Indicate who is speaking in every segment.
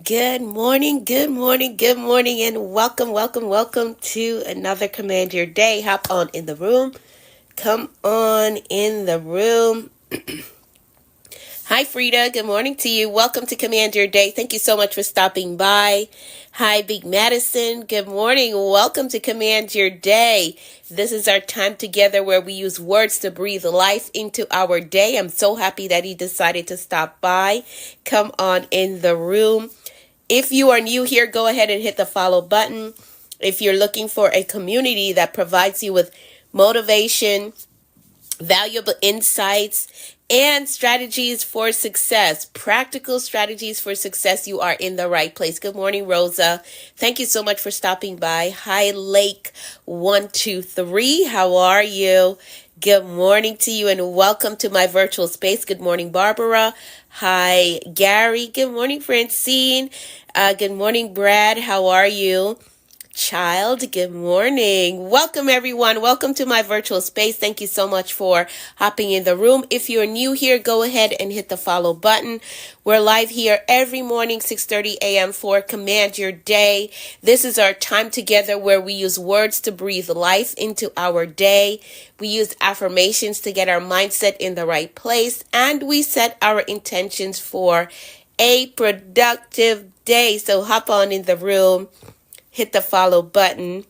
Speaker 1: Good morning, good morning, good morning, and welcome, welcome, welcome to another Command Your Day. Hop on in the room. Come on in the room. Hi, Frida. Good morning to you. Welcome to Command Your Day. Thank you so much for stopping by. Hi, Big Madison. Good morning. Welcome to Command Your Day. This is our time together where we use words to breathe life into our day. I'm so happy that he decided to stop by. Come on in the room. If you are new here, go ahead and hit the follow button. If you're looking for a community that provides you with motivation, valuable insights, and strategies for success, practical strategies for success, you are in the right place. Good morning, Rosa. Thank you so much for stopping by. Hi, Lake 123. How are you? Good morning to you and welcome to my virtual space. Good morning, Barbara. Hi, Gary. Good morning, Francine. Good morning, Brad. How are you? Child, good morning. Welcome, everyone. Welcome to my virtual space. Thank you so much for hopping in the room. If you're new here, go ahead and hit the follow button. We're live here every morning, 6:30 a.m. for Command Your Day. This is our time together where we use words to breathe life into our day. We use affirmations to get our mindset in the right place, and we set our intentions for a productive day. So hop on in the room. Hit the follow button.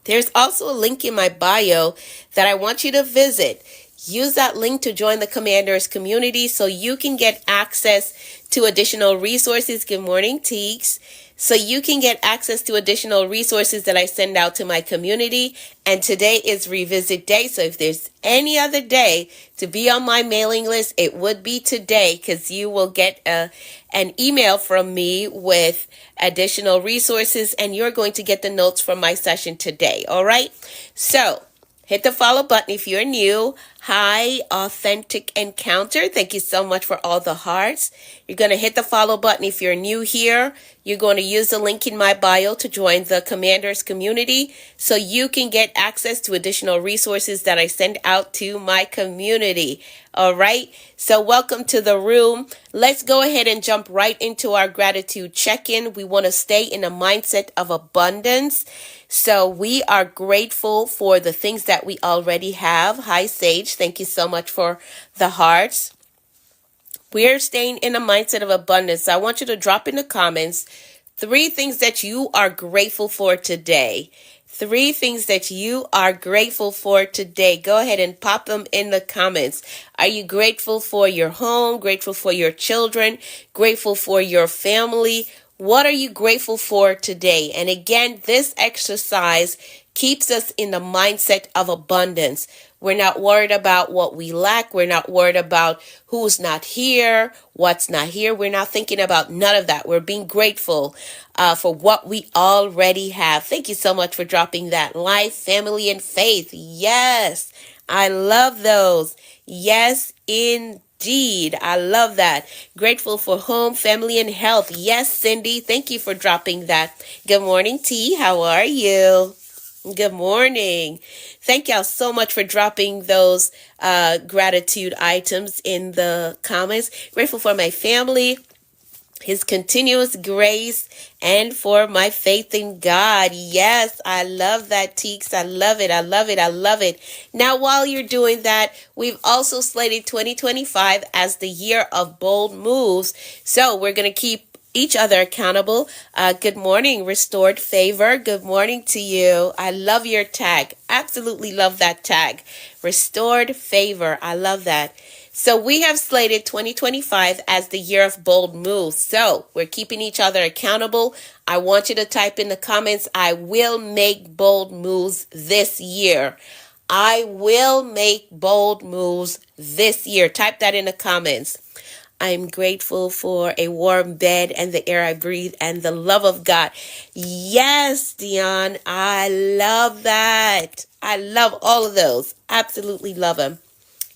Speaker 1: There's also a link in my bio that I want you to visit. Use that link to join the Commanders community so you can get access to additional resources. Good morning, Teeks. So you can get access to additional resources that I send out to my community. And today is Revisit Day. So if there's any other day to be on my mailing list, it would be today, because you will get an email from me with additional resources, and you're going to get the notes from my session today. All right. So hit the follow button if you're new. Hi, Authentic Encounter. Thank you so much for all the hearts. You're going to hit the follow button if you're new here. You're going to use the link in my bio to join the Commanders community so you can get access to additional resources that I send out to my community. All right. So welcome to the room. Let's go ahead and jump right into our gratitude check-in. We want to stay in a mindset of abundance. So we are grateful for the things that we already have. Hi, Sage. Thank you so much for the hearts. We're staying in a mindset of abundance. So I want you to drop in the comments 3 things that you are grateful for today. 3 things that you are grateful for today. Go ahead and pop them in the comments. Are you grateful for your home? Grateful for your children? Grateful for your family? What are you grateful for today? And again, this exercise keeps us in the mindset of abundance. We're not worried about what we lack. We're not worried about who's not here, what's not here. We're not thinking about none of that. We're being grateful for what we already have. Thank you so much for dropping that. Life, family, and faith. Yes, I love those. Yes, indeed. I love that. Grateful for home, family, and health. Yes, Cindy. Thank you for dropping that. Good morning, T. How are you? Good morning. Thank y'all so much for dropping those gratitude items in the comments. Grateful for my family, his continuous grace, and for my faith in God. Yes, I love that, Teeks. I love it. I love it. I love it. Now, while you're doing that, we've also slated 2025 as the year of bold moves. So we're going to keep each other accountable. Good morning, Restored Favor. Good morning to you. I love your tag. Absolutely love that tag. Restored Favor. I love that. So we have slated 2025 as the year of bold moves. So we're keeping each other accountable. I want you to type in the comments, I will make bold moves this year. I will make bold moves this year. Type that in the comments. I'm grateful for a warm bed and the air I breathe and the love of God. Yes, Dion, I love that. I love all of those. Absolutely love them.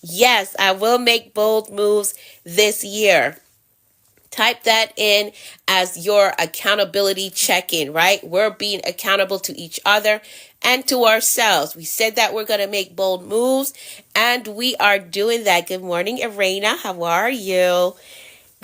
Speaker 1: Yes, I will make bold moves this year. Type that in as your accountability check-in, right? We're being accountable to each other and to ourselves. We said that we're going to make bold moves, and we are doing that. Good morning, Irena. How are you?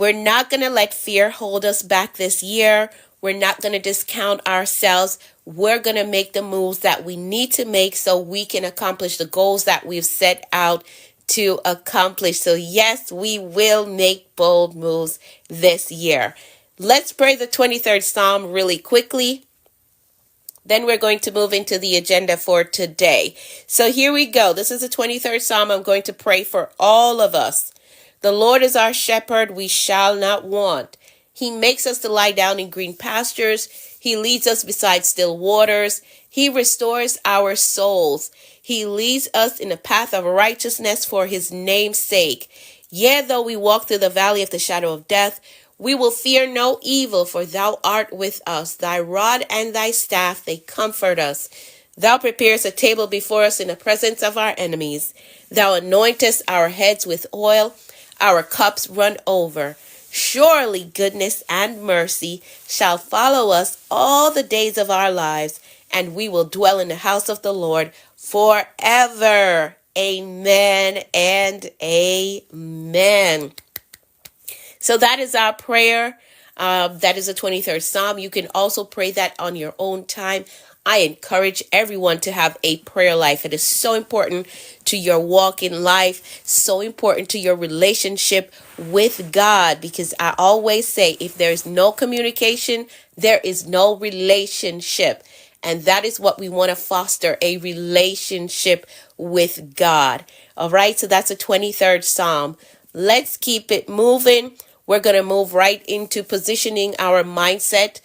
Speaker 1: We're not going to let fear hold us back this year. We're not going to discount ourselves. We're going to make the moves that we need to make so we can accomplish the goals that we've set out to accomplish. So yes, we will make bold moves this year. Let's pray the 23rd Psalm really quickly. Then we're going to move into the agenda for today. So here we go. This is the 23rd Psalm. I'm going to pray for all of us. The Lord is our shepherd, we shall not want. He makes us to lie down in green pastures. He leads us beside still waters. He restores our souls. He leads us in a path of righteousness for his name's sake. Yea, though we walk through the valley of the shadow of death, we will fear no evil, for thou art with us. Thy rod and thy staff, they comfort us. Thou preparest a table before us in the presence of our enemies. Thou anointest our heads with oil. Our cups run over. Surely goodness and mercy shall follow us all the days of our lives, and we will dwell in the house of the Lord forever. Amen and amen. So that is our prayer. That is the 23rd Psalm. You can also pray that on your own time. I encourage everyone to have a prayer life. It is so important to your walk in life, so important to your relationship with God, because I always say, if there is no communication, there is no relationship. And that is what we want to foster, a relationship with God. All right, so that's the 23rd Psalm. Let's keep it moving. We're going to move right into positioning our mindset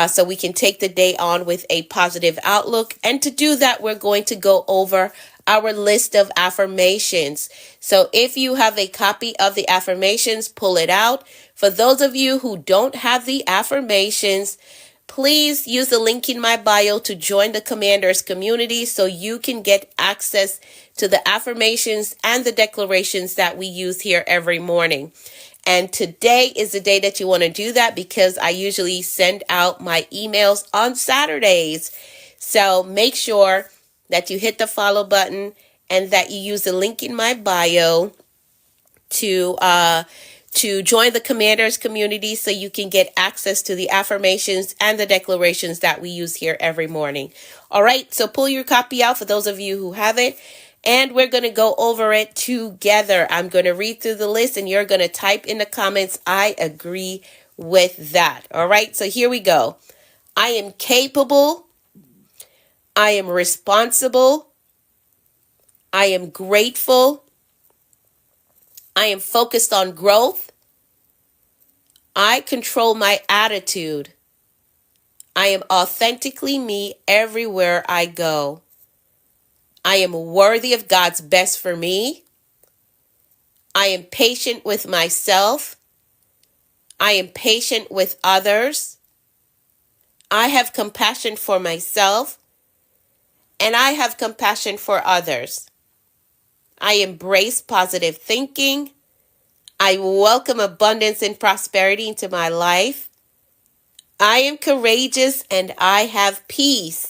Speaker 1: so we can take the day on with a positive outlook. And to do that, we're going to go over our list of affirmations. So if you have a copy of the affirmations, pull it out. For those of you who don't have the affirmations, please use the link in my bio to join the Commanders community so you can get access to the affirmations and the declarations that we use here every morning. And today is the day that you want to do that, because I usually send out my emails on Saturdays. So make sure that you hit the follow button and that you use the link in my bio to join the Commanders community so you can get access to the affirmations and the declarations that we use here every morning. All right, so pull your copy out for those of you who have it, and we're going to go over it together. I'm going to read through the list and you're going to type in the comments, I agree with that. All right, so here we go. I am capable. I am responsible. I am grateful. I am focused on growth. I control my attitude. I am authentically me everywhere I go. I am worthy of God's best for me. I am patient with myself. I am patient with others. I have compassion for myself, and I have compassion for others. I embrace positive thinking. I welcome abundance and prosperity into my life. I am courageous and I have peace.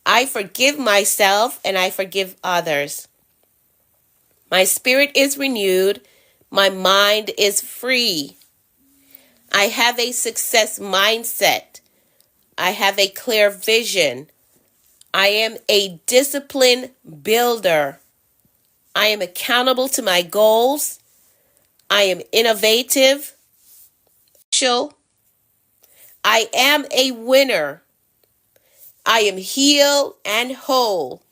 Speaker 1: I forgive myself and I forgive others. My spirit is renewed. My mind is free. I have a success mindset. I have a clear vision. I am a discipline builder. I am accountable to my goals. I am innovative. I am a winner. I am healed and whole.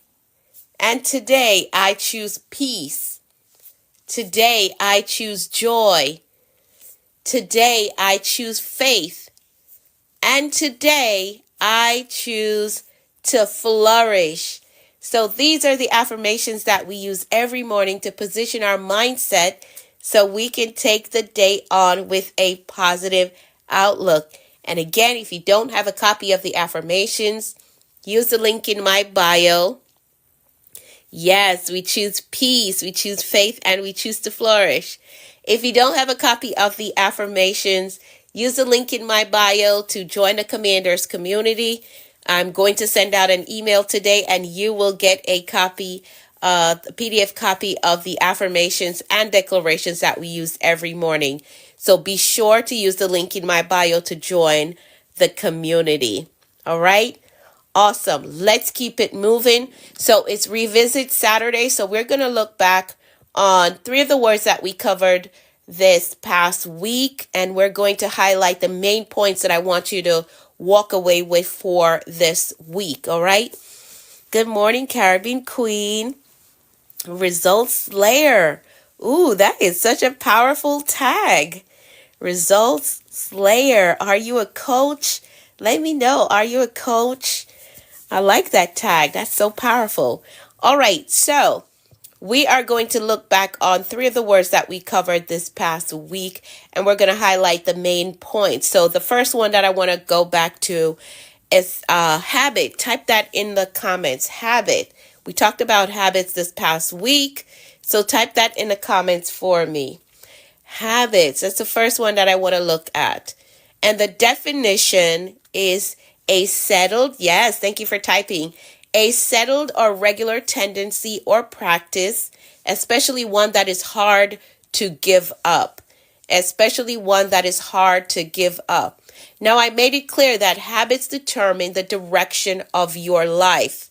Speaker 1: And today I choose peace. Today I choose joy. Today I choose faith. And today I choose to flourish. So these are the affirmations that we use every morning to position our mindset so we can take the day on with a positive outlook. And again, if you don't have a copy of the affirmations, use the link in my bio. Yes, we choose peace, we choose faith, and we choose to flourish. If you don't have a copy of the affirmations, use the link in my bio to join the Commanders community. I'm going to send out an email today and you will get a copy the PDF copy of the affirmations and declarations that we use every morning. So be sure to use the link in my bio to join the community. All right. Awesome. Let's keep it moving. So it's Revisit Saturday. So we're going to look back on 3 of the words that we covered this past week. And we're going to highlight the main points that I want you to walk away with for this week. All right. Good morning, Caribbean Queen. Results Slayer. Ooh, that is such a powerful tag. Results Slayer. Are you a coach? Let me know. Are you a coach? I like that tag. That's so powerful. All right. So we are going to look back on 3 of the words that we covered this past week, and we're going to highlight the main points. So the first one that I want to go back to is habit. Type that in the comments. Habit. We talked about habits this past week, so type that in the comments for me. Habits. That's the first one that I want to look at. And the definition is a settled, yes, thank you for typing, a settled or regular tendency or practice, especially one that is hard to give up. Especially one that is hard to give up. Now, I made it clear that habits determine the direction of your life.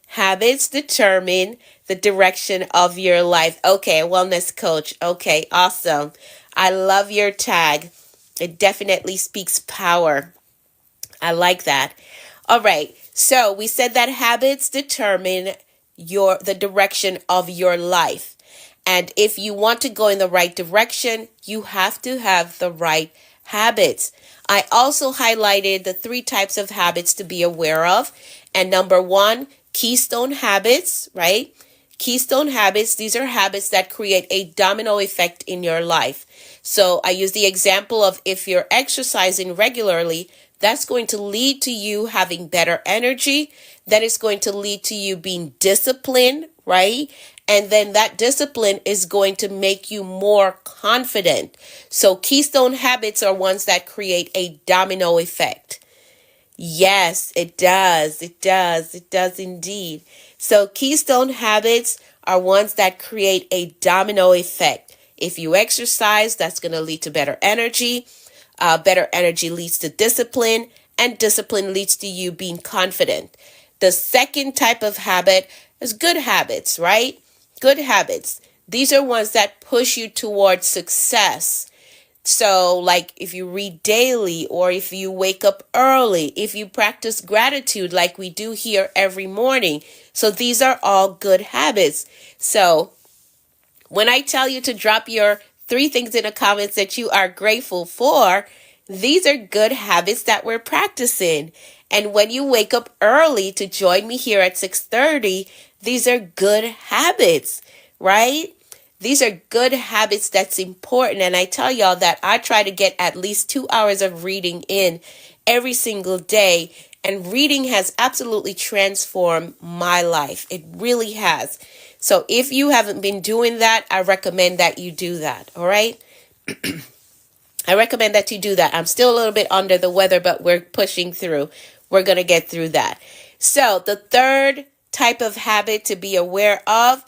Speaker 1: Habits determine the direction of your life. Okay, wellness coach. Okay, awesome. I love your tag. It definitely speaks power. I like that. All right. So we said that habits determine the direction of your life. And if you want to go in the right direction, you have to have the right habits. I also highlighted the 3 types of habits to be aware of. And number 1, keystone habits, right? Keystone habits, these are habits that create a domino effect in your life. So I use the example of if you're exercising regularly, that's going to lead to you having better energy. That is going to lead to you being disciplined, right? And then that discipline is going to make you more confident. So keystone habits are ones that create a domino effect. Yes, it does. It does. It does indeed. So keystone habits are ones that create a domino effect. If you exercise, that's going to lead to better energy. Better energy leads to discipline, and discipline leads to you being confident. The second type of habit is good habits, right? Good habits. These are ones that push you towards success. So like if you read daily, or if you wake up early, if you practice gratitude like we do here every morning. So these are all good habits. So when I tell you to drop your 3 things in the comments that you are grateful for, these are good habits that we're practicing. And when you wake up early to join me here at 6:30, these are good habits, right? These are good habits that's important. And I tell y'all that I try to get at least 2 hours of reading in every single day. And reading has absolutely transformed my life. It really has. So if you haven't been doing that, I recommend that you do that. All right. I recommend that you do that. I'm still a little bit under the weather, but we're pushing through. We're going to get through that. So the third type of habit to be aware of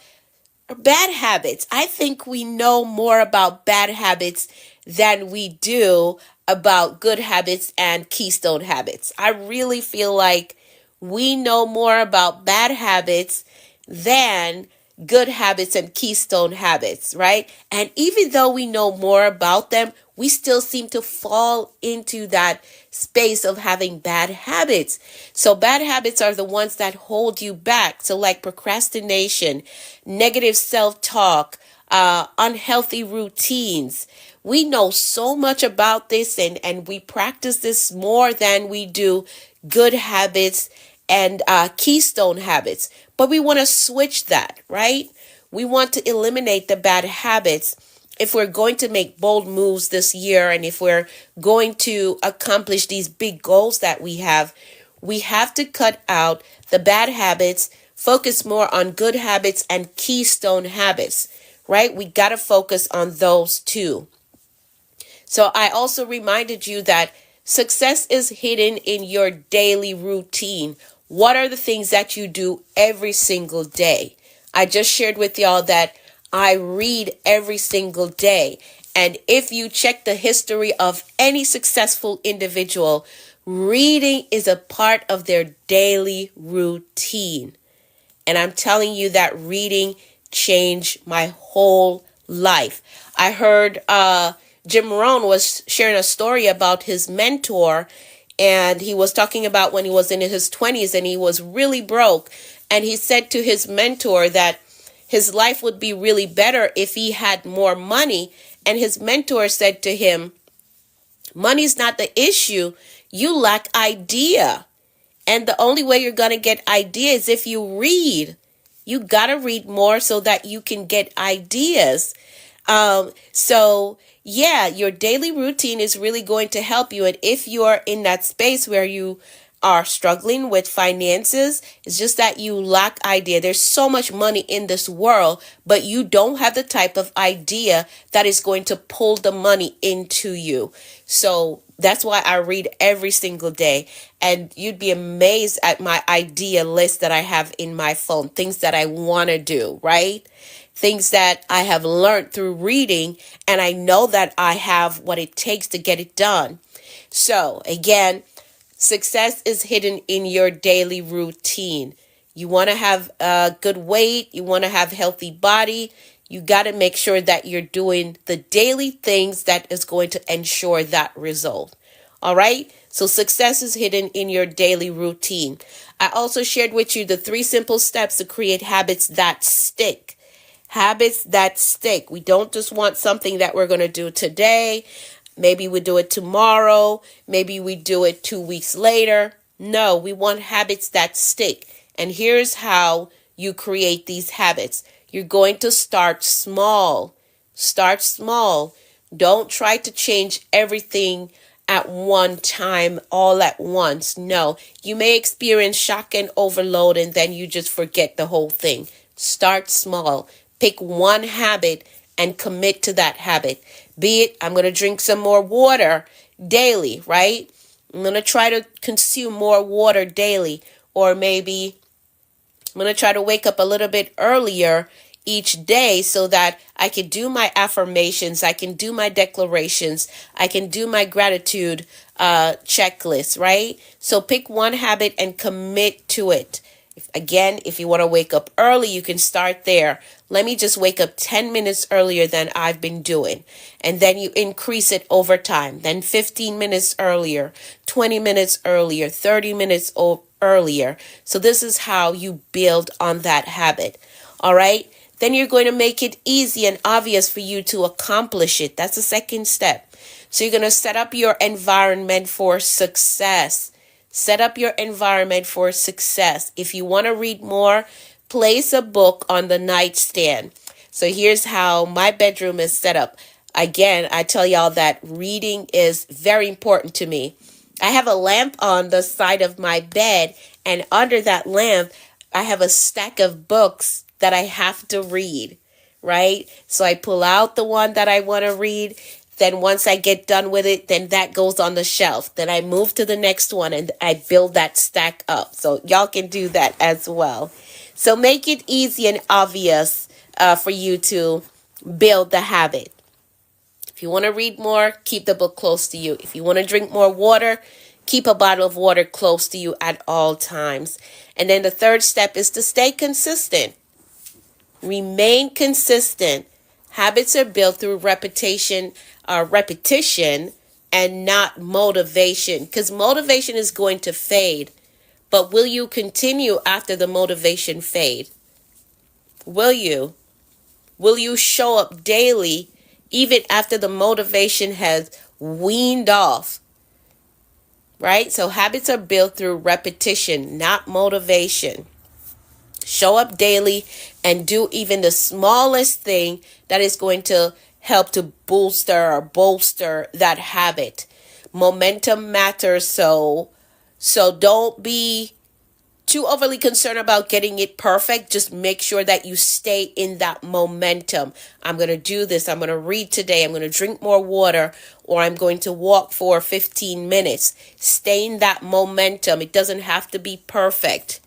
Speaker 1: are bad habits. I think we know more about bad habits than we do about good habits and keystone habits. I really feel like we know more about bad habits than good habits and keystone habits, right? And even though we know more about them, we still seem to fall into that space of having bad habits. So bad habits are the ones that hold you back. So like procrastination, negative self-talk, unhealthy routines. We know so much about this, and we practice this more than we do good habits and keystone habits. But we want to switch that, right? We want to eliminate the bad habits if we're going to make bold moves this year, and if we're going to accomplish these big goals that we have to cut out the bad habits, focus more on good habits and keystone habits, right? We got to focus on those 2. So I also reminded you that success is hidden in your daily routine. What are the things that you do every single day? I just shared with y'all that I read every single day. And if you check the history of any successful individual, reading is a part of their daily routine. And I'm telling you that reading changed my whole life. I heard Jim Rohn was sharing a story about his mentor, and he was talking about when he was in his 20s and he was really broke. And he said to his mentor that his life would be really better if he had more money. And his mentor said to him, money's not the issue. You lack idea. And the only way you're going to get ideas is if you read. You got to read more so that you can get ideas. So yeah, your daily routine is really going to help you. And if you're in that space where you are struggling with finances, it's just that you lack idea. There's so much money in this world, but you don't have the type of idea that is going to pull the money into you. So that's why I read every single day. And you'd be amazed at my idea list that I have in my phone. Things that I want to do, right? Things that I have learned through reading, and I know that I have what it takes to get it done. So again, success is hidden in your daily routine. You want to have a good weight. You want to have a healthy body. You got to make sure that you're doing the daily things that is going to ensure that result. All right. So success is hidden in your daily routine. I also shared with you the 3 simple steps to create habits that stick. Habits that stick. We don't just want something that we're going to do today. Maybe we do it tomorrow. Maybe we do it 2 weeks later. No, we want habits that stick. And here's how you create these habits. You're going to start small. Start small. Don't try to change everything at one time, all at once. No, you may experience shock and overload, and then you just forget the whole thing. Start small. Pick one habit and commit to that habit. Be it, I'm going to drink some more water daily, right? I'm going to try to consume more water daily. Or maybe I'm going to try to wake up a little bit earlier each day so that I can do my affirmations, I can do my declarations, I can do my gratitude checklist, right? So pick one habit and commit to it. If you want to wake up early, you can start there. Let me just wake up 10 minutes earlier than I've been doing. And then you increase it over time. Then 15 minutes earlier, 20 minutes earlier, 30 minutes earlier. So this is how you build on that habit. All right. Then you're going to make it easy and obvious for you to accomplish it. That's the second step. So you're going to set up your environment for success. Set up your environment for success. If you want to read more, place a book on the nightstand. So here's how my bedroom is set up. Again, I tell y'all that reading is very important to me. I have a lamp on the side of my bed, and under that lamp, I have a stack of books that I have to read, right? So I pull out the one that I want to read. Then once I get done with it, then that goes on the shelf. Then I move to the next one and I build that stack up. So y'all can do that as well. So make it easy and obvious for you to build the habit. If you want to read more, keep the book close to you. If you want to drink more water, keep a bottle of water close to you at all times. And then the third step is to stay consistent. Remain consistent. Habits are built through repetition and not motivation, because motivation is going to fade. But will you continue after the motivation fade? Will you? Will you show up daily even after the motivation has weaned off? Right? So habits are built through repetition, not motivation. Show up daily and do even the smallest thing that is going to help to bolster that habit. Momentum matters, so don't be too overly concerned about getting it perfect. Just make sure that you stay in that momentum. I'm going to do this. I'm going to read today. I'm going to drink more water, or I'm going to walk for 15 minutes. Stay in that momentum. It doesn't have to be perfect.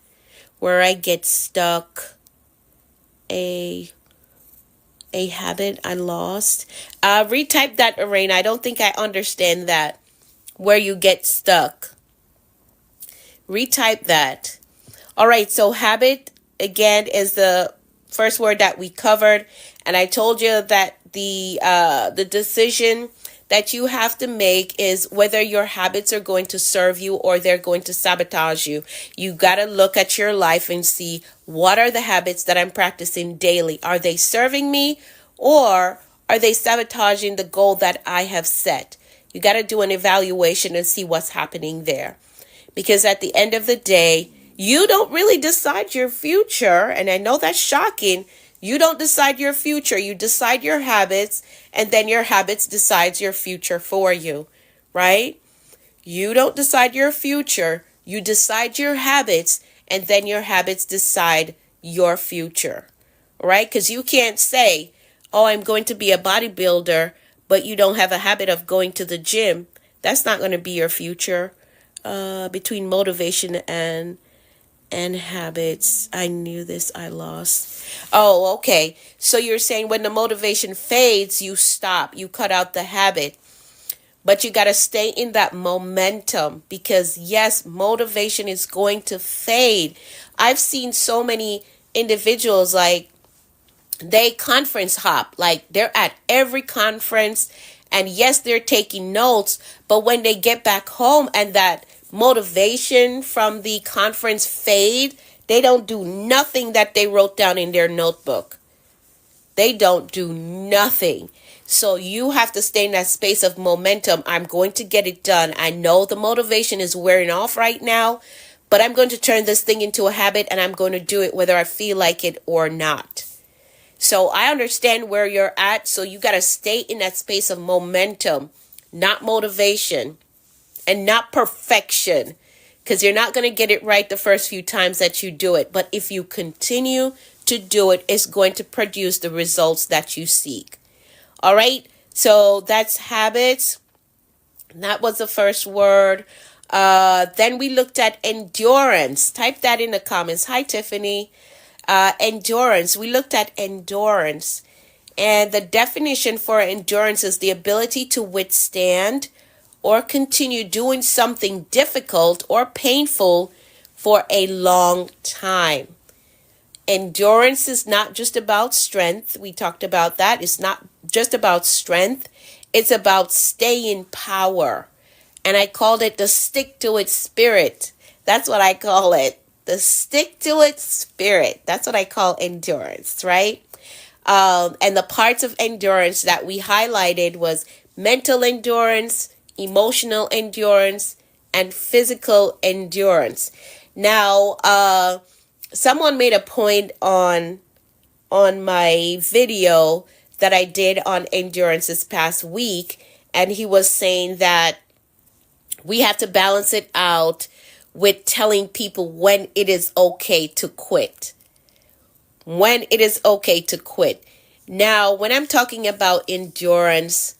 Speaker 1: Where I get stuck a habit I lost. Retype that, Arena. I don't think I understand that. Where you get stuck. Retype that. All right, so habit again is the first word that we covered, and I told you that the decision that you have to make is whether your habits are going to serve you or they're going to sabotage you. You got to look at your life and see, what are the habits that I'm practicing daily? Are they serving me, or are they sabotaging the goal that I have set? You got to do an evaluation and see what's happening there. Because at the end of the day, you don't really decide your future. And I know that's shocking. You don't decide your future. You decide your habits, and then your habits decides your future for you, right? You don't decide your future. You decide your habits, and then your habits decide your future, right? Because you can't say, oh, I'm going to be a bodybuilder, but you don't have a habit of going to the gym. That's not going to be your future. Between motivation and habits. I knew this, I lost. Oh, okay. So you're saying when the motivation fades, you stop, you cut out the habit. But you got to stay in that momentum, because yes, motivation is going to fade. I've seen so many individuals, like, they conference hop, like they're at every conference, and yes, they're taking notes, but when they get back home and that motivation from the conference fade, they don't do nothing that they wrote down in their notebook. They don't do nothing. So you have to stay in that space of momentum. I'm going to get it done. I know the motivation is wearing off right now, but I'm going to turn this thing into a habit, and I'm going to do it whether I feel like it or not. So I understand where you're at. So you got to stay in that space of momentum, not motivation, and not perfection, because you're not going to get it right the first few times that you do it. But if you continue to do it, it's going to produce the results that you seek. All right. So that's habits. That was the first word. Then we looked at endurance. Type that in the comments. Hi, Tiffany. Endurance. We looked at endurance. And the definition for endurance is the ability to withstand or continue doing something difficult or painful for a long time. Endurance is not just about strength. We talked about that. It's not just about strength. It's about staying power. And I called it the stick to it spirit. That's what I call it. The stick to it spirit. That's what I call endurance, right? And the parts of endurance that we highlighted was mental endurance, emotional endurance, and physical endurance. Now, someone made a point on my video that I did on endurance this past week, and he was saying that we have to balance it out with telling people when it is okay to quit. When it is okay to quit. Now, when I'm talking about endurance,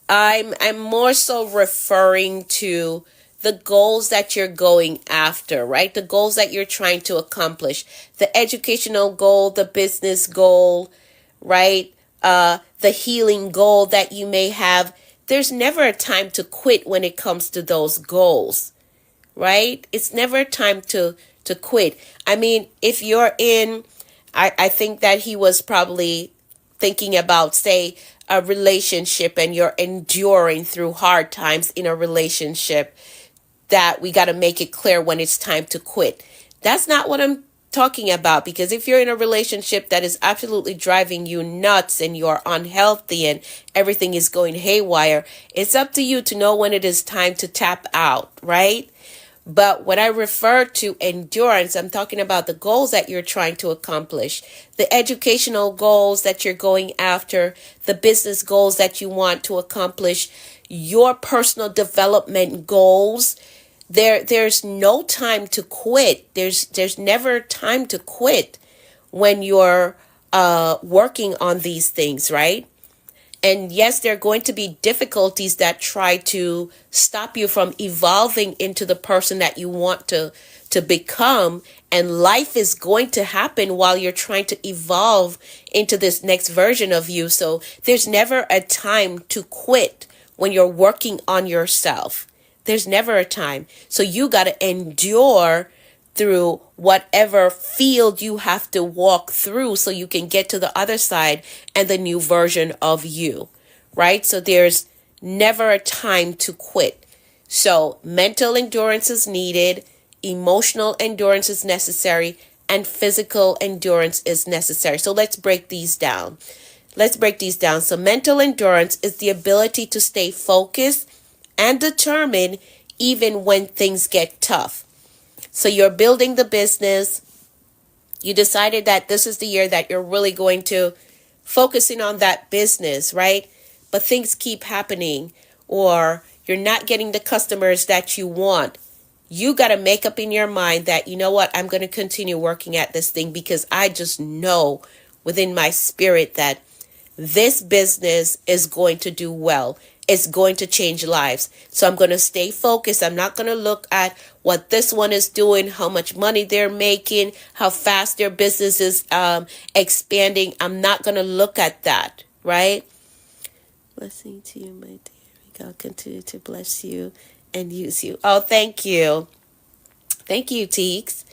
Speaker 1: I'm more so referring to the goals that you're going after, right? The goals that you're trying to accomplish. The educational goal, the business goal, right? The healing goal that you may have. There's never a time to quit when it comes to those goals, right? It's never a time to quit. I mean, if you're in, I think that he was probably thinking about, say, a relationship, and you're enduring through hard times in a relationship, that we got to make it clear when it's time to quit. That's not what I'm talking about, because if you're in a relationship that is absolutely driving you nuts and you're unhealthy and everything is going haywire, it's up to you to know when it is time to tap out, right? But when I refer to endurance, I'm talking about the goals that you're trying to accomplish, the educational goals that you're going after, the business goals that you want to accomplish, your personal development goals. There's no time to quit. There's never time to quit when you're working on these things, right? And yes, there are going to be difficulties that try to stop you from evolving into the person that you want to become. And life is going to happen while you're trying to evolve into this next version of you. So there's never a time to quit when you're working on yourself. There's never a time. So you got to endure through whatever field you have to walk through so you can get to the other side and the new version of you, right? So there's never a time to quit. So mental endurance is needed, emotional endurance is necessary, and physical endurance is necessary. So let's break these down. So mental endurance is the ability to stay focused and determined even when things get tough. So you're building the business. You decided that this is the year that you're really going to focus in on that business, right? But things keep happening, or you're not getting the customers that you want. You got to make up in your mind that, you know what, I'm going to continue working at this thing because I just know within my spirit that this business is going to do well. It's going to change lives. So I'm going to stay focused. I'm not going to look at what this one is doing, how much money they're making, how fast their business is expanding. I'm not going to look at that, right? Blessing to you, my dear. God continue to bless you and use you. Oh, thank you. Thank you, Teeks.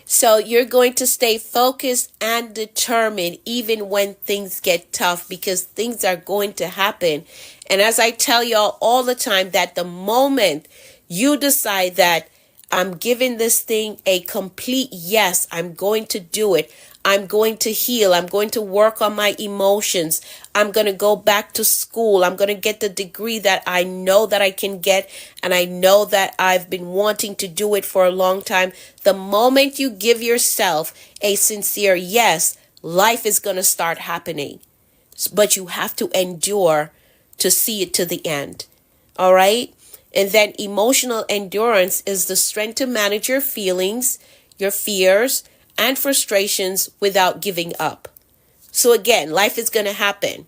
Speaker 1: So you're going to stay focused and determined even when things get tough, because things are going to happen. And as I tell y'all all the time, that the moment you decide that I'm giving this thing a complete yes, I'm going to do it. I'm going to heal. I'm going to work on my emotions. I'm going to go back to school. I'm going to get the degree that I know that I can get. And I know that I've been wanting to do it for a long time. The moment you give yourself a sincere yes, life is going to start happening. But you have to endure to see it to the end. All right? And then emotional endurance is the strength to manage your feelings, your fears, and frustrations without giving up. So again, life is going to happen.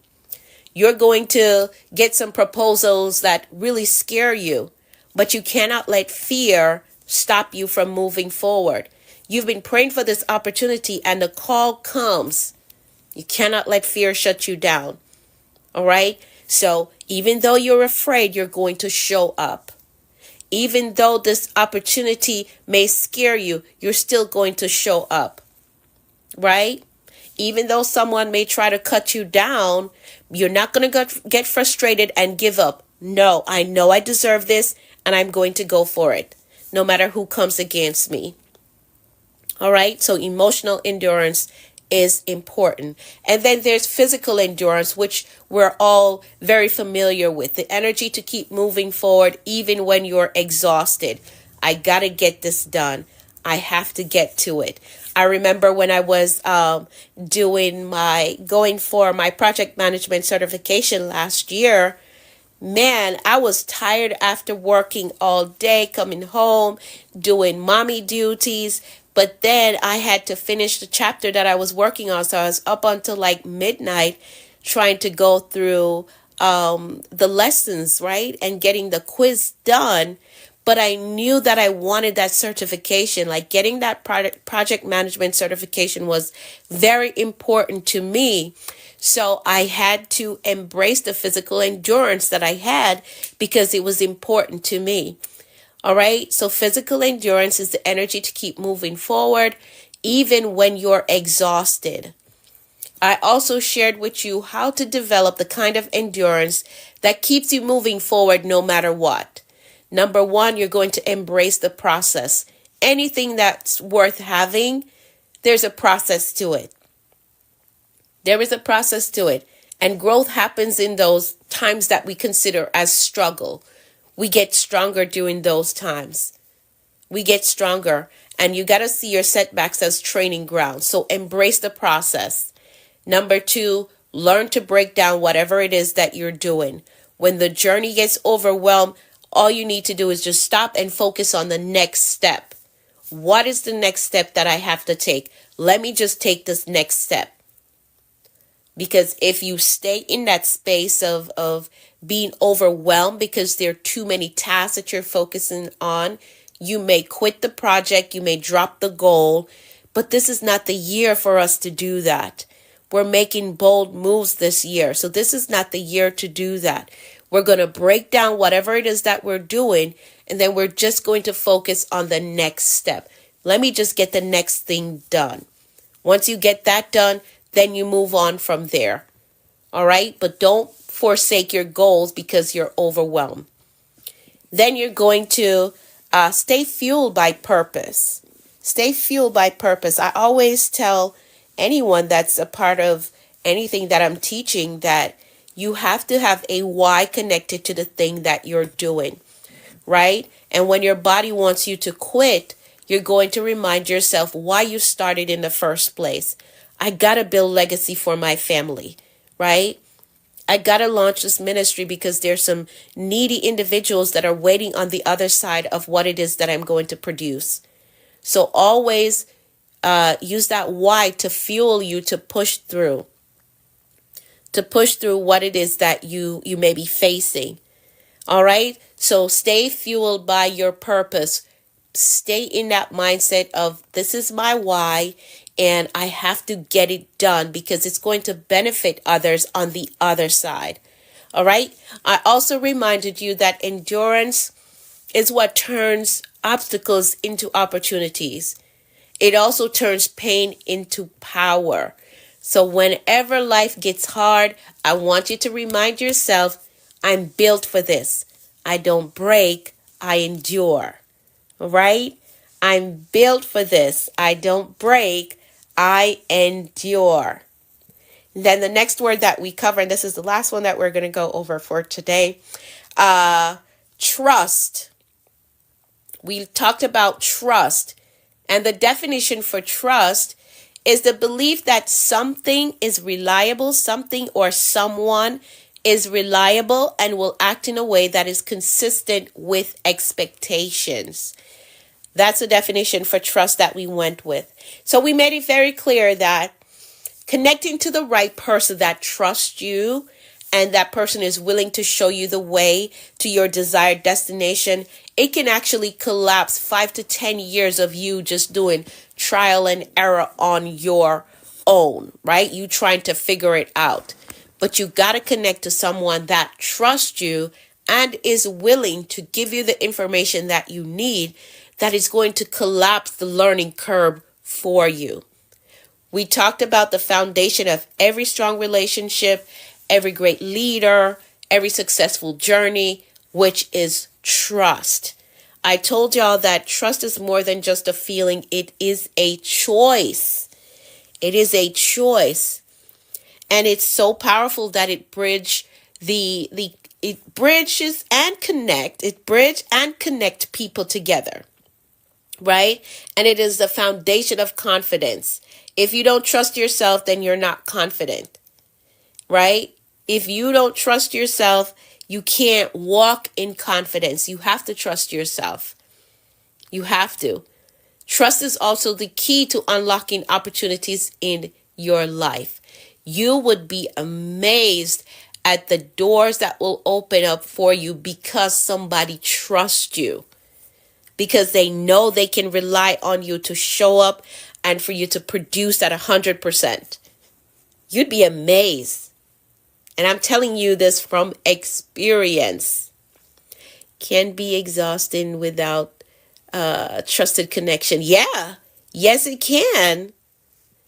Speaker 1: You're going to get some proposals that really scare you, but you cannot let fear stop you from moving forward. You've been praying for this opportunity and the call comes. You cannot let fear shut you down. All right? So even though you're afraid, you're going to show up. Even though this opportunity may scare you, you're still going to show up, right? Even though someone may try to cut you down, you're not going to get frustrated and give up. No, I know I deserve this and I'm going to go for it, no matter who comes against me. All right, so emotional endurance is important. And then there's physical endurance, which we're all very familiar with. The energy to keep moving forward even when you're exhausted. I got to get this done. I have to get to it. I remember when I was going for my project management certification last year. Man, I was tired after working all day, coming home, doing mommy duties. But then I had to finish the chapter that I was working on. So I was up until like midnight trying to go through the lessons, right? And getting the quiz done. But I knew that I wanted that certification. Like getting that project management certification was very important to me. So I had to embrace the physical endurance that I had because it was important to me. All right. So physical endurance is the energy to keep moving forward, even when you're exhausted. I also shared with you how to develop the kind of endurance that keeps you moving forward no matter what. Number one, you're going to embrace the process. Anything that's worth having, there's a process to it. There is a process to it. And growth happens in those times that we consider as struggle. We get stronger during those times. We get stronger. And you got to see your setbacks as training ground. So embrace the process. Number two, learn to break down whatever it is that you're doing. When the journey gets overwhelmed, all you need to do is just stop and focus on the next step. What is the next step that I have to take? Let me just take this next step. Because if you stay in that space of being overwhelmed because there are too many tasks that you're focusing on, you may quit the project, you may drop the goal, but this is not the year for us to do that. We're making bold moves this year. So this is not the year to do that. We're going to break down whatever it is that we're doing, and then we're just going to focus on the next step. Let me just get the next thing done. Once you get that done, then you move on from there. All right? But don't forsake your goals because you're overwhelmed. Then you're going to stay fueled by purpose. Stay fueled by purpose. I always tell anyone that's a part of anything that I'm teaching that you have to have a why connected to the thing that you're doing, right? And when your body wants you to quit, you're going to remind yourself why you started in the first place. I got to build legacy for my family, right? I got to launch this ministry because there's some needy individuals that are waiting on the other side of what it is that I'm going to produce. So always use that why to fuel you to push through what it is that you may be facing. All right. So stay fueled by your purpose. Stay in that mindset of this is my why and I have to get it done because it's going to benefit others on the other side. All right. I also reminded you that endurance is what turns obstacles into opportunities. It also turns pain into power. So whenever life gets hard, I want you to remind yourself, I'm built for this. I don't break, I endure. All right? I'm built for this. I don't break, I endure. And then the next word that we cover, and this is the last one that we're going to go over for today, trust. We talked about trust. And the definition for trust is the belief that something is reliable, something or someone is reliable and will act in a way that is consistent with expectations. That's the definition for trust that we went with. So we made it very clear that connecting to the right person that trusts you and that person is willing to show you the way to your desired destination, it can actually collapse 5 to 10 years of you just doing trial and error on your own, right? You trying to figure it out. But you got to connect to someone that trusts you and is willing to give you the information that you need that is going to collapse the learning curve for you. We talked about the foundation of every strong relationship, every great leader, every successful journey, which is trust. I told y'all that trust is more than just a feeling. It is a choice. It is a choice. And it's so powerful that it bridges and connect people together. Right? And it is the foundation of confidence. If you don't trust yourself, then you're not confident. Right? If you don't trust yourself, you can't walk in confidence. You have to trust yourself. You have to. Trust is also the key to unlocking opportunities in your life. You would be amazed at the doors that will open up for you because somebody trusts you. Because they know they can rely on you to show up and for you to produce at 100%. You'd be amazed. And I'm telling you this from experience. Can be exhausting without trusted connection. Yeah. Yes, it can.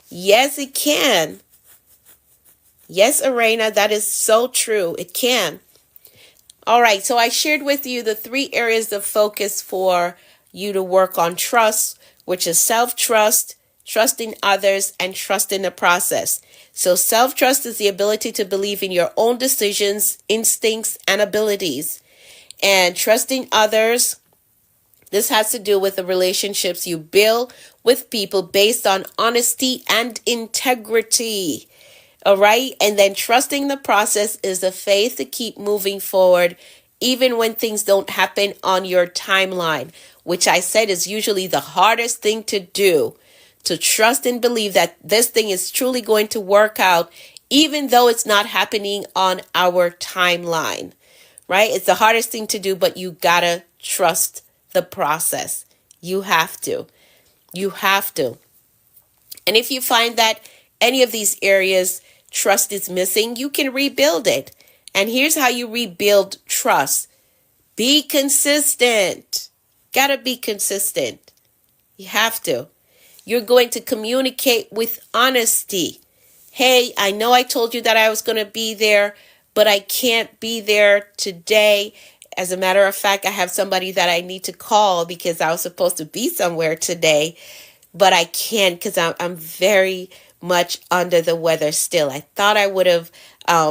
Speaker 1: Yes, it can. Yes, Arena, that is so true. It can. All right, so I shared with you the 3 areas of focus for you to work on trust, which is self-trust, trusting others, and trust in the process. So self-trust is the ability to believe in your own decisions, instincts, and abilities. And trusting others, this has to do with the relationships you build with people based on honesty and integrity. All right. And then trusting the process is the faith to keep moving forward, even when things don't happen on your timeline, which I said is usually the hardest thing to do, to trust and believe that this thing is truly going to work out, even though it's not happening on our timeline, right? It's the hardest thing to do, but you gotta trust the process. You have to. You have to. And if you find that any of these areas trust is missing, you can rebuild it. And here's how you rebuild trust. Be consistent. Gotta be consistent. You have to. You're going to communicate with honesty. Hey, I know I told you that I was going to be there, but I can't be there today. As a matter of fact, I have somebody that I need to call because I was supposed to be somewhere today, but I can't because I'm very much under the weather still. I thought I would have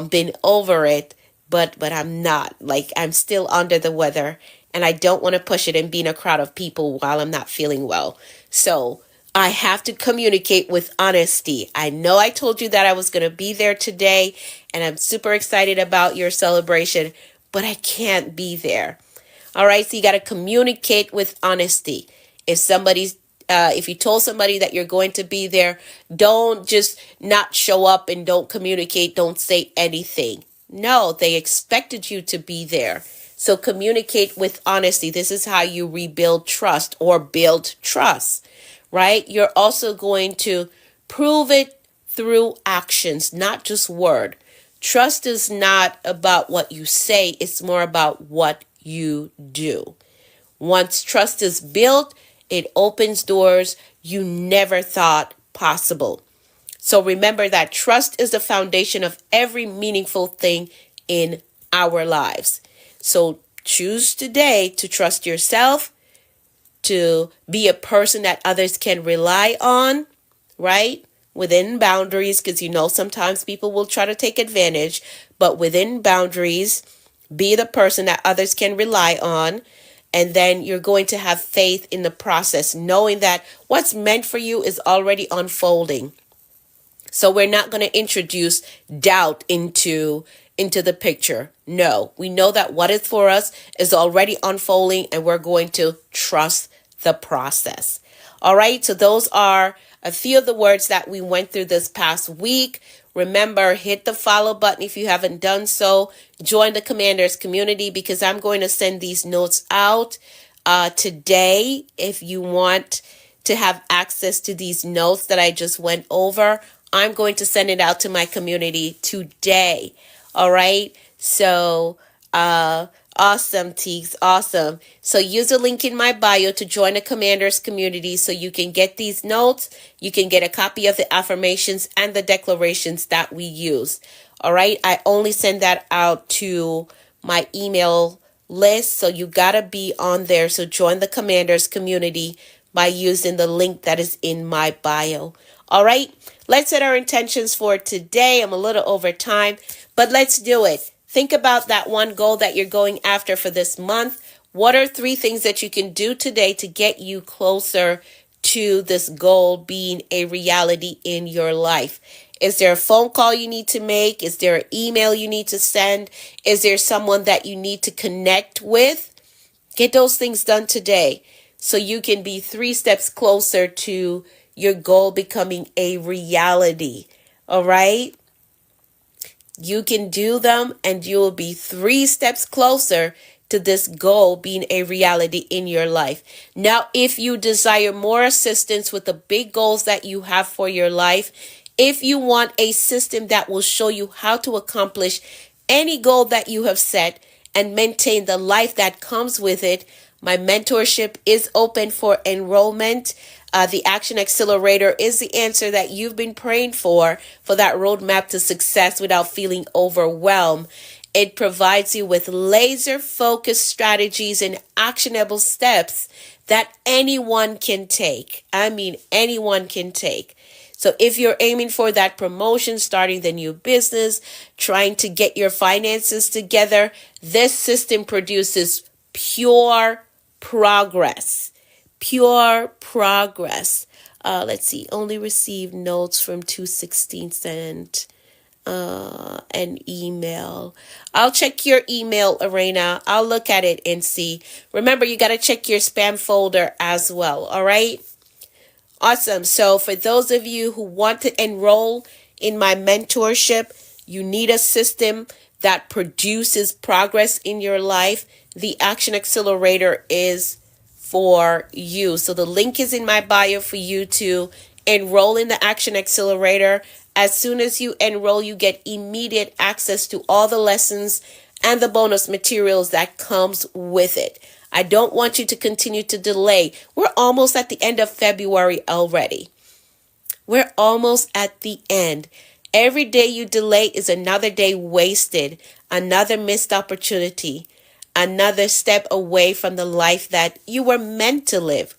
Speaker 1: been over it, but I'm not. Like, I'm still under the weather, and I don't want to push it and be in a crowd of people while I'm not feeling well. So I have to communicate with honesty. I know I told you that I was going to be there today, and I'm super excited about your celebration, but I can't be there. All right, so you got to communicate with honesty. If you told somebody that you're going to be there, don't just not show up and don't communicate, don't say anything. No, they expected you to be there. So communicate with honesty. This is how you rebuild trust or build trust, right? You're also going to prove it through actions, not just word. Trust is not about what you say, it's more about what you do. Once trust is built, it opens doors you never thought possible. So remember that trust is the foundation of every meaningful thing in our lives. So choose today to trust yourself, to be a person that others can rely on, right? Within boundaries, because sometimes people will try to take advantage, but within boundaries, be the person that others can rely on. And then you're going to have faith in the process, knowing that what's meant for you is already unfolding. So we're not going to introduce doubt into the picture. No, we know that what is for us is already unfolding, and we're going to trust the process. All right, so those are a few of the words that we went through this past week. Remember, hit the follow button if you haven't done so. Join the Commanders community, because I'm going to send these notes out today. If you want to have access to these notes that I just went over, I'm going to send it out to my community today. All right. So, awesome, Teeks. Awesome. So use the link in my bio to join the Commanders community so you can get these notes. You can get a copy of the affirmations and the declarations that we use. All right. I only send that out to my email list. So you got to be on there. So join the Commanders community by using the link that is in my bio. All right. Let's set our intentions for today. I'm a little over time, but let's do it. Think about that one goal that you're going after for this month. What are 3 things that you can do today to get you closer to this goal being a reality in your life? Is there a phone call you need to make? Is there an email you need to send? Is there someone that you need to connect with? Get those things done today so you can be 3 steps closer to your goal becoming a reality. All right? You can do them, and you will be 3 steps closer to this goal being a reality in your life. Now, if you desire more assistance with the big goals that you have for your life, if you want a system that will show you how to accomplish any goal that you have set and maintain the life that comes with it, my mentorship is open for enrollment. The Action Accelerator is the answer that you've been praying for that roadmap to success without feeling overwhelmed. It provides you with laser-focused strategies and actionable steps that anyone can take. I mean, anyone can take. So if you're aiming for that promotion, starting the new business, trying to get your finances together, this system produces pure progress. Pure progress. Let's see. Only received notes from 216 sent an email. I'll check your email, Arena. I'll look at it and see. Remember, you got to check your spam folder as well. All right. Awesome. So for those of you who want to enroll in my mentorship, you need a system that produces progress in your life, the Action Accelerator is for you. So the link is in my bio for you to enroll in the Action Accelerator. As soon as you enroll, you get immediate access to all the lessons and the bonus materials that comes with it. I don't want you to continue to delay. We're almost at the end of February already. We're almost at the end. Every day you delay is another day wasted, another missed opportunity, another step away from the life that you were meant to live,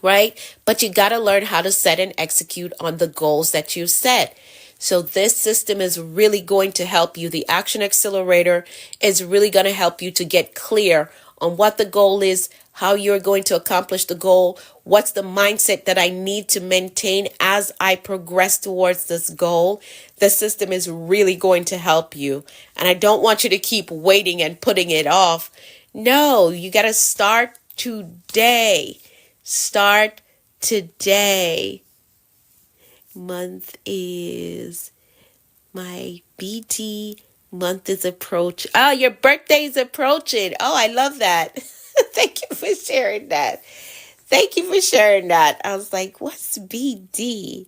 Speaker 1: right? But you got to learn how to set and execute on the goals that you set. So this system is really going to help you. The Action Accelerator is really going to help you to get clear on what the goal is, how you're going to accomplish the goal, what's the mindset that I need to maintain as I progress towards this goal. The system is really going to help you. And I don't want you to keep waiting and putting it off. No, you got to start today. Start today. Month is my BT month is approach. Oh, your birthday is approaching. Oh, I love that. Thank you for sharing that. Thank you for sharing that. I was like, what's BD?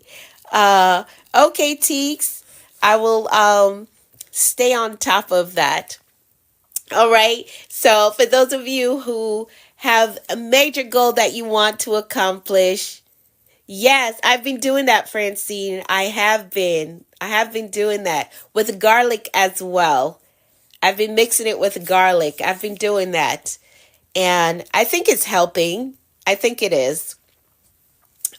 Speaker 1: Okay, Teeks. I will stay on top of that. All right. So for those of you who have a major goal that you want to accomplish, yes, I've been doing that, Francine. I have been doing that with garlic as well. I've been mixing it with garlic. I've been doing that. And I think it's helping. I think it is.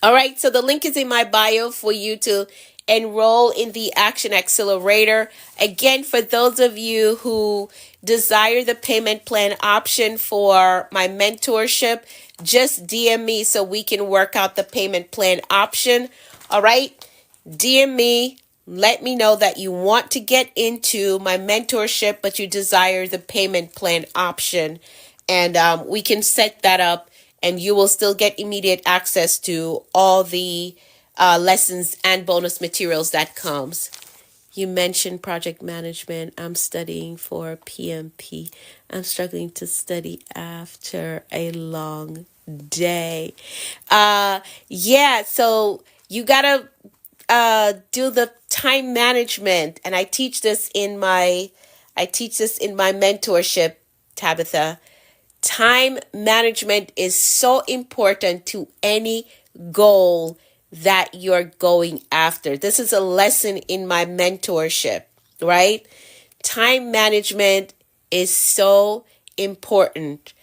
Speaker 1: All right. So the link is in my bio for you to enroll in the Action Accelerator. Again, for those of you who desire the payment plan option for my mentorship, just DM me so we can work out the payment plan option. All right. DM me. Let me know that you want to get into my mentorship, but you desire the payment plan option. And we can set that up and you will still get immediate access to all the lessons and bonus materials that comes. You mentioned project management. I'm studying for PMP. I'm struggling to study after a long day. Yeah, so you gotta do the time management, and I teach this in my mentorship, Tabitha. Time management is so important to any goal that you're going after. This is a lesson in my mentorship, right? Time management is so important.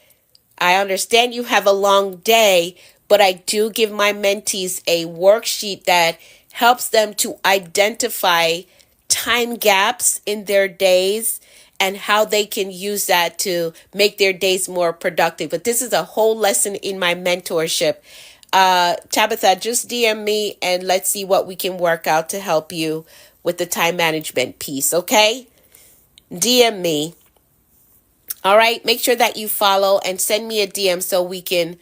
Speaker 1: I understand you have a long day, but I do give my mentees a worksheet that helps them to identify time gaps in their days and how they can use that to make their days more productive. But this is a whole lesson in my mentorship. Tabitha, just DM me and let's see what we can work out to help you with the time management piece, okay? DM me. All right, make sure that you follow and send me a DM so we can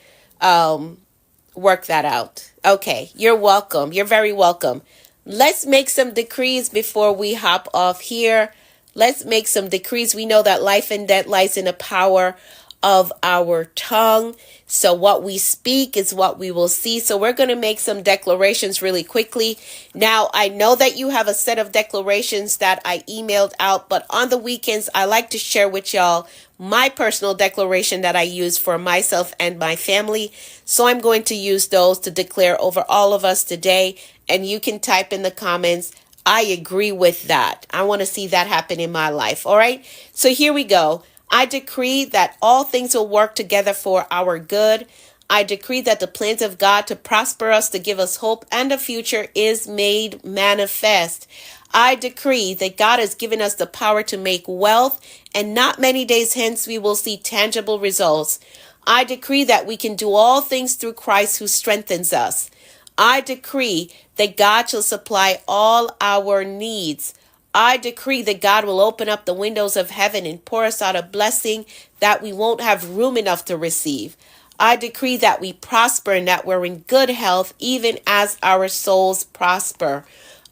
Speaker 1: work that out. Okay, you're welcome. You're very welcome. Let's make some decrees before we hop off here. Let's make some decrees. We know that life and death lies in the power of our tongue. So what we speak is what we will see. So we're going to make some declarations really quickly. Now, I know that you have a set of declarations that I emailed out, but on the weekends, I like to share with y'all my personal declaration that I use for myself and my family. So I'm going to use those to declare over all of us today. And you can type in the comments, I agree with that. I want to see that happen in my life. All right. So here we go. I decree that all things will work together for our good. I decree that the plans of God to prosper us, to give us hope and a future is made manifest. I decree that God has given us the power to make wealth, and not many days hence we will see tangible results. I decree that we can do all things through Christ who strengthens us. I decree that God shall supply all our needs. I decree that God will open up the windows of heaven and pour us out a blessing that we won't have room enough to receive. I decree that we prosper and that we're in good health even as our souls prosper.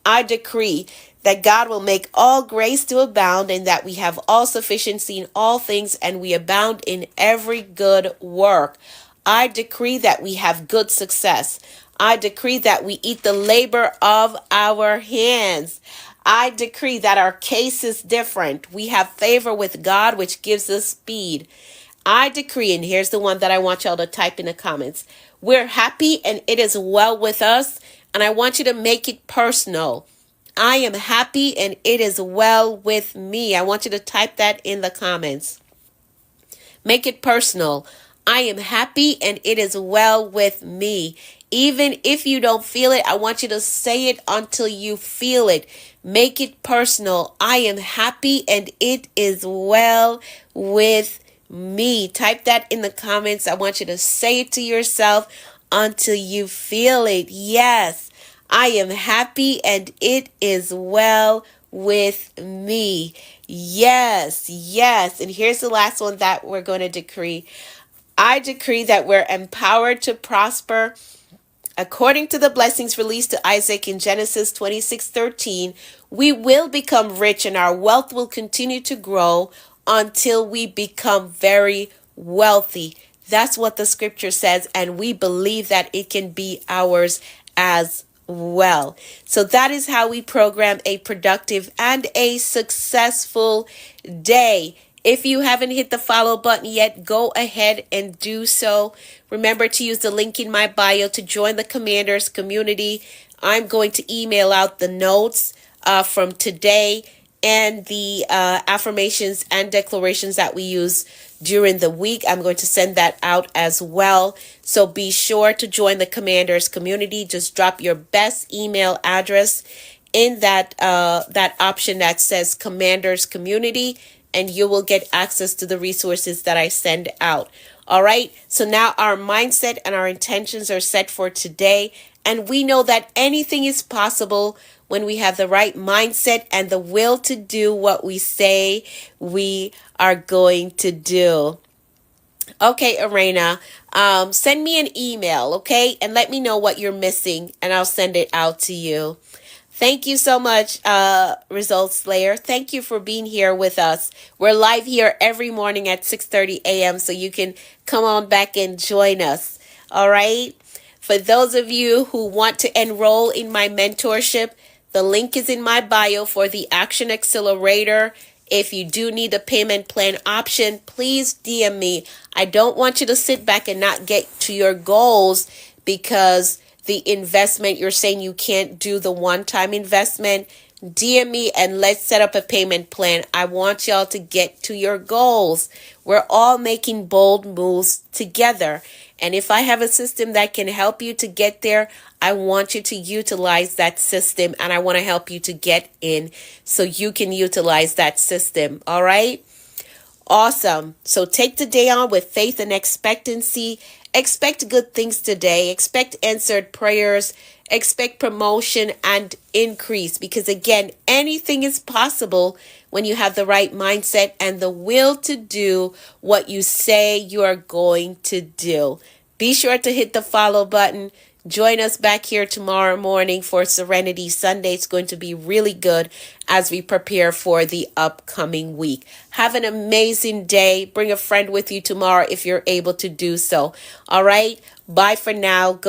Speaker 1: I decree that God will make all grace to abound and that we have all sufficiency in all things and we abound in every good work. I decree that we have good success. I decree that we eat the labor of our hands. I decree that our case is different. We have favor with God, which gives us speed. I decree, and here's the one that I want y'all to type in the comments. We're happy and it is well with us. And I want you to make it personal. I am happy and it is well with me. I want you to type that in the comments. Make it personal. I am happy and it is well with me. Even if you don't feel it, I want you to say it until you feel it. Make it personal. I am happy and it is well with me. Type that in the comments. I want you to say it to yourself until you feel it. Yes, I am happy and it is well with me. Yes, yes. And here's the last one that we're going to decree. I decree that we're empowered to prosper according to the blessings released to Isaac in Genesis 26:13. We will become rich and our wealth will continue to grow until we become very wealthy. That's what the scripture says, and we believe that it can be ours as well. So that is how we program a productive and a successful day. If you haven't hit the follow button yet, go ahead and do so. Remember to use the link in my bio to join the Commanders community. I'm going to email out the notes from today and the affirmations and declarations that we use during the week. I'm going to send that out as well. So be sure to join the Commanders community. Just drop your best email address in that option that says Commanders community, and you will get access to the resources that I send out. All right. So now our mindset and our intentions are set for today. And we know that anything is possible when we have the right mindset and the will to do what we say we are going to do. Okay, Arena, send me an email, okay? And let me know what you're missing and I'll send it out to you. Thank you so much, Results Slayer. Thank you for being here with us. We're live here every morning at 6:30 a.m. so you can come on back and join us. All right. For those of you who want to enroll in my mentorship, the link is in my bio for the Action Accelerator. If you do need a payment plan option, please DM me. I don't want you to sit back and not get to your goals because the investment, you're saying you can't do the one-time investment. DM me and let's set up a payment plan. I want y'all to get to your goals. We're all making bold moves together. And if I have a system that can help you to get there, I want you to utilize that system and I want to help you to get in so you can utilize that system. All right? Awesome. So take the day on with faith and expectancy. Expect good things today. Expect answered prayers. Expect promotion and increase because, again, anything is possible when you have the right mindset and the will to do what you say you are going to do. Be sure to hit the follow button. Join us back here tomorrow morning for Serenity Sunday. It's going to be really good as we prepare for the upcoming week. Have an amazing day. Bring a friend with you tomorrow if you're able to do so. All right. Bye for now. Go